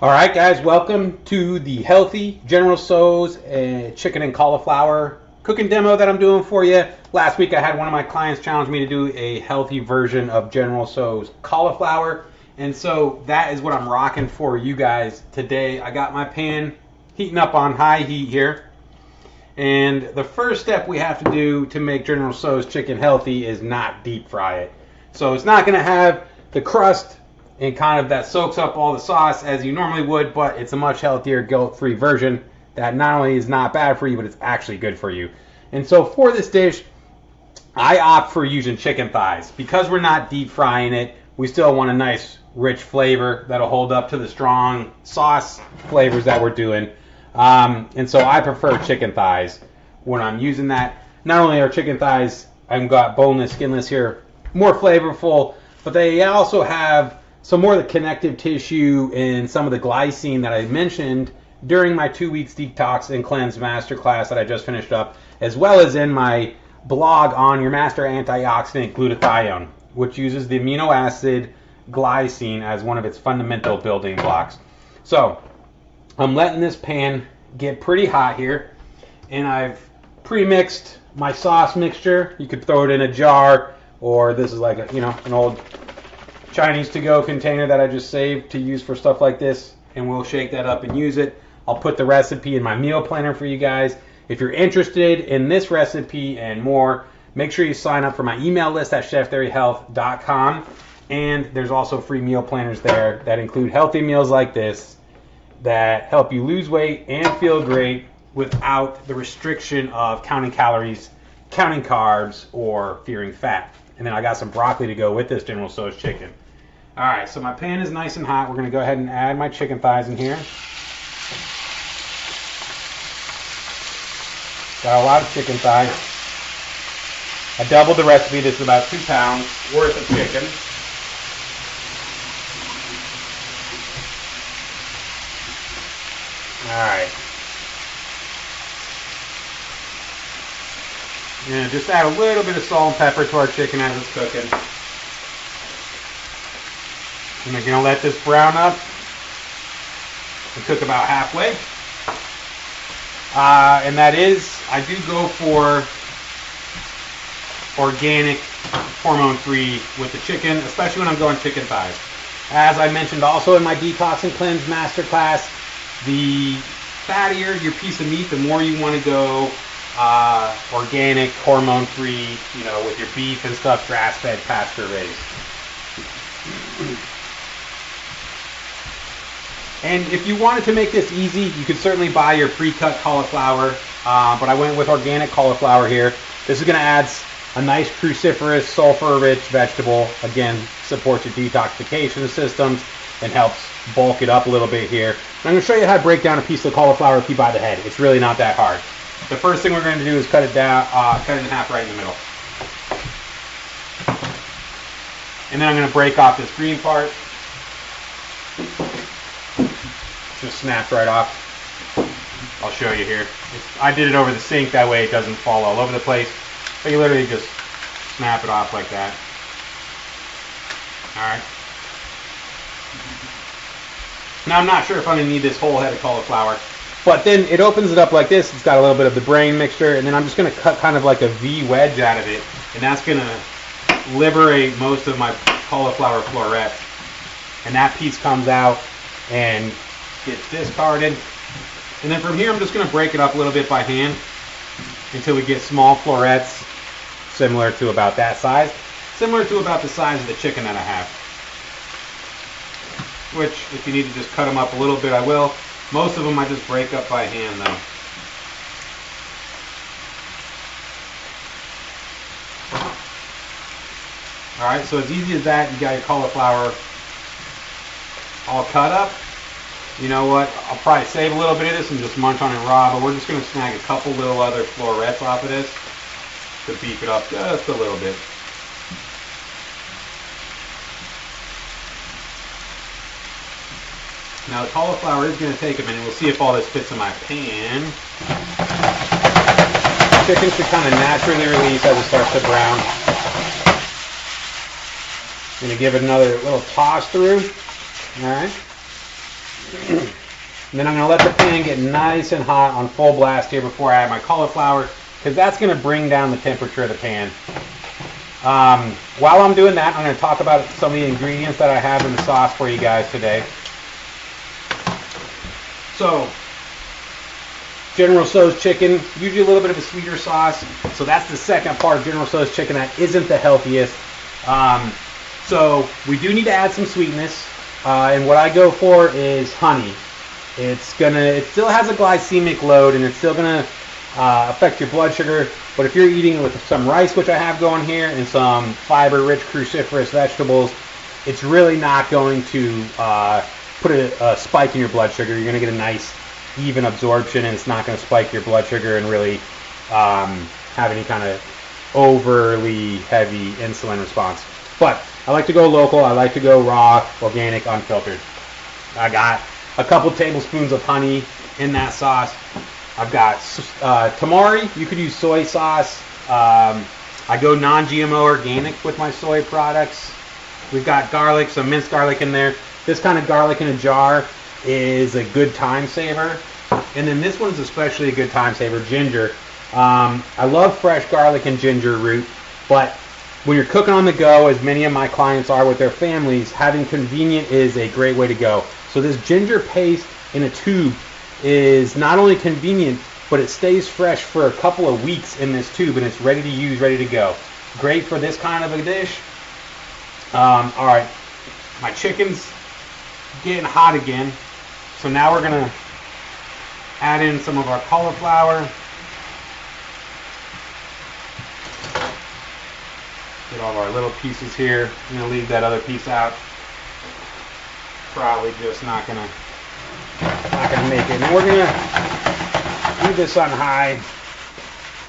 All right, guys, welcome to the healthy General Tso's chicken and cauliflower cooking demo that I'm doing for you. Last week I had one of my clients challenge me to do a healthy version of General Tso's cauliflower, and so that is what I'm rocking for you guys today. I got my pan heating up on high heat here, and the first step we have to do to make General Tso's chicken healthy is not deep fry it. So it's not going to have the crust and kind of that soaks up all the sauce as you normally would, but it's a much healthier, guilt-free version that not only is not bad for you, but it's actually good for you. And so for this dish, I opt for using chicken thighs. Because we're not deep frying it, we still want a nice, rich flavor that'll hold up to the strong sauce flavors that we're doing. And so I prefer chicken thighs when I'm using that. Not only are chicken thighs, I've got boneless, skinless here, more flavorful, but they also have some more of the connective tissue and some of the glycine that I mentioned during my 2 weeks detox and cleanse masterclass that I just finished up, as well as in my blog on your master antioxidant glutathione, which uses the amino acid glycine as one of its fundamental building blocks. So I'm letting this pan get pretty hot here, and I've pre-mixed my sauce mixture. You could throw it in a jar, or this is like an old Chinese to-go container that I just saved to use for stuff like this, and we'll shake that up and use it. I'll put the recipe in my meal planner for you guys. If you're interested in this recipe and more, make sure you sign up for my email list at cheftheoryhealth.com, and there's also free meal planners there that include healthy meals like this that help you lose weight and feel great without the restriction of counting calories, counting carbs, or fearing fat. And then I got some broccoli to go with this General Tso's chicken. All right, so my pan is nice and hot. We're going to go ahead and add my chicken thighs in here. Got a lot of chicken thighs. I doubled the recipe. This is about 2 pounds worth of chicken. All right. And just add a little bit of salt and pepper to our chicken as it's cooking. And we're going to let this brown up and cook about halfway. And that is, I do go for organic, hormone-free with the chicken, especially when I'm going chicken thighs. As I mentioned also in my Detox and Cleanse Masterclass, the fattier your piece of meat, the more you want to go organic, hormone-free, with your beef and stuff, grass-fed, pasture-raised. And if you wanted to make this easy, you could certainly buy your pre-cut cauliflower, but I went with organic cauliflower here. This is going to add a nice cruciferous, sulfur-rich vegetable. Again, supports your detoxification systems and helps bulk it up a little bit here. And I'm going to show you how to break down a piece of cauliflower if you buy the head. It's really not that hard. The first thing we're going to do is cut it down, cut it in half right in the middle. And then I'm going to break off this green part. Just snapped right off. I'll show you here. I did it over the sink, that way it doesn't fall all over the place. But you literally just snap it off like that. Alright. Now I'm not sure if I'm going to need this whole head of cauliflower. But then it opens it up like this. It's got a little bit of the brain mixture, and then I'm just going to cut kind of like a V wedge out of it, and that's going to liberate most of my cauliflower florets. And that piece comes out and gets discarded. And then from here, I'm just going to break it up a little bit by hand until we get small florets, similar to about that size, similar to about the size of the chicken that I have. Which, if you need to just cut them up a little bit, I will. Most of them I just break up by hand, though. Alright, so as easy as that, you got your cauliflower all cut up. You know what, I'll probably save a little bit of this and just munch on it raw, but we're just going to snag a couple little other florets off of this to beef it up just a little bit. Now the cauliflower is going to take a minute. We'll see if all this fits in my pan. Chicken should kind of naturally release as it starts to brown. I'm going to give it another little toss through. All right. And then I'm going to let the pan get nice and hot on full blast here before I add my cauliflower, because that's going to bring down the temperature of the pan. While I'm doing that, I'm going to talk about some of the ingredients that I have in the sauce for you guys today. So, General Tso's chicken, usually a little bit of a sweeter sauce. So that's the second part of General Tso's chicken that isn't the healthiest. So we do need to add some sweetness. And what I go for is honey. It still has a glycemic load, and it's still gonna affect your blood sugar. But if you're eating with some rice, which I have going here, and some fiber-rich cruciferous vegetables, it's really not going to put a spike in your blood sugar. You're gonna get a nice, even absorption, and it's not gonna spike your blood sugar and really have any kind of overly heavy insulin response. But I like to go local. I like to go raw, organic, unfiltered. I got a couple tablespoons of honey in that sauce. I've got tamari. You could use soy sauce. I go non-GMO organic with my soy products. We've got garlic, some minced garlic in there. This kind of garlic in a jar is a good time saver. And then this one's especially a good time saver, ginger. I love fresh garlic and ginger root, but when you're cooking on the go, as many of my clients are with their families, having convenient is a great way to go. So this ginger paste in a tube is not only convenient, but it stays fresh for a couple of weeks in this tube, and it's ready to use, ready to go. Great for this kind of a dish. All right, my chicken's getting hot again. So now we're gonna add in some of our cauliflower. Get all of our little pieces here. I'm gonna leave that other piece out. Probably just not gonna make it. And we're gonna leave this on high.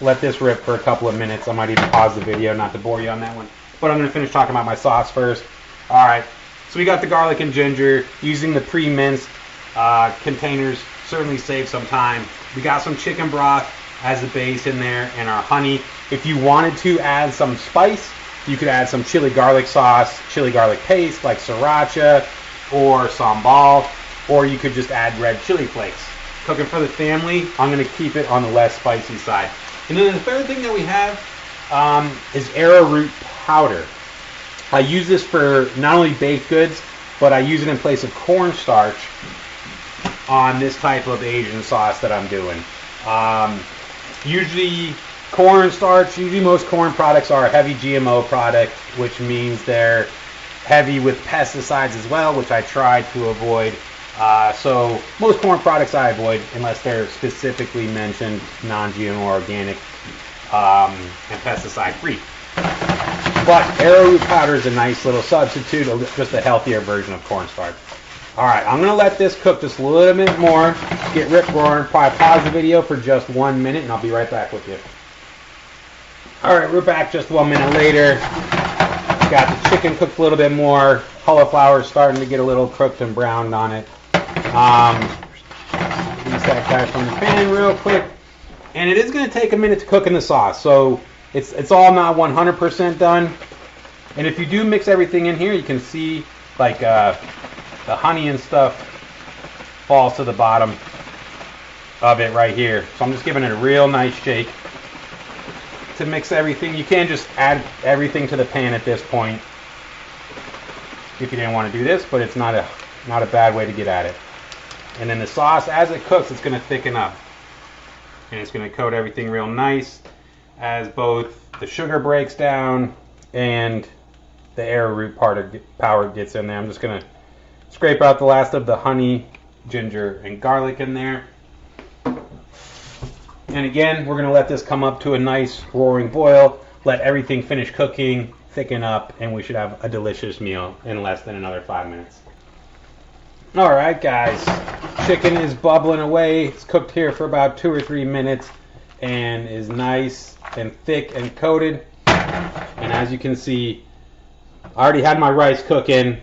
Let this rip for a couple of minutes. I might even pause the video not to bore you on that one. But I'm gonna finish talking about my sauce first. All right. So we got the garlic and ginger. Using the pre-minced containers certainly saves some time. We got some chicken broth as a base in there, and our honey. If you wanted to add some spice, you could add some chili garlic sauce, chili garlic paste like sriracha or sambal, or you could just add red chili flakes. Cooking for the family, I'm going to keep it on the less spicy side. And then the third thing that we have is arrowroot powder. I use this for not only baked goods, but I use it in place of cornstarch on this type of Asian sauce that I'm doing. Usually cornstarch, usually most corn products are a heavy GMO product, which means they're heavy with pesticides as well, which I try to avoid. So most corn products I avoid unless they're specifically mentioned non-GMO, organic, and pesticide free. But arrowroot powder is a nice little substitute, just a healthier version of cornstarch. All right, I'm gonna let this cook just a little bit more, get rip roaring. Probably pause the video for just 1 minute, and I'll be right back with you. All right, we're back just 1 minute later. Got the chicken cooked a little bit more. Cauliflower starting to get a little cooked and browned on it. Release that guy from the pan real quick. And it is going to take a minute to cook in the sauce, so it's all not 100% done. And if you do mix everything in here, you can see like the honey and stuff falls to the bottom of it right here. So I'm just giving it a real nice shake to mix everything. You can just add everything to the pan at this point if you didn't want to do this, but it's not a bad way to get at it. And then the sauce, as it cooks, it's going to thicken up, and it's going to coat everything real nice as both the sugar breaks down and the arrowroot powder gets in there. I'm just going to scrape out the last of the honey, ginger, and garlic in there. And again, we're going to let this come up to a nice roaring boil, let everything finish cooking, thicken up, and we should have a delicious meal in less than another 5 minutes. All right, guys, chicken is bubbling away. It's cooked here for about 2 or 3 minutes and is nice and thick and coated. And as you can see, I already had my rice cooking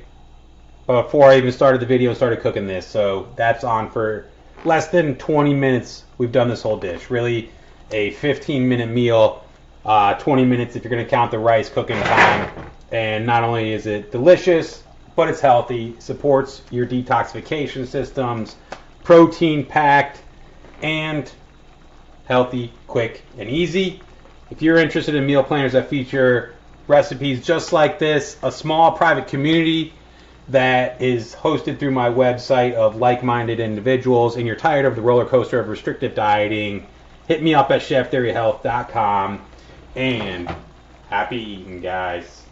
before I even started the video, started cooking this. So that's on for less than 20 minutes. We've done this whole dish. Really a 15-minute meal, 20 minutes if you're going to count the rice cooking time. And not only is it delicious, but it's healthy, supports your detoxification systems, protein packed, and healthy, quick, and easy. If you're interested in meal planners that feature recipes just like this, a small private community that is hosted through my website of like-minded individuals, and you're tired of the roller coaster of restrictive dieting, hit me up at cheftheoryhealth.com, and happy eating, guys.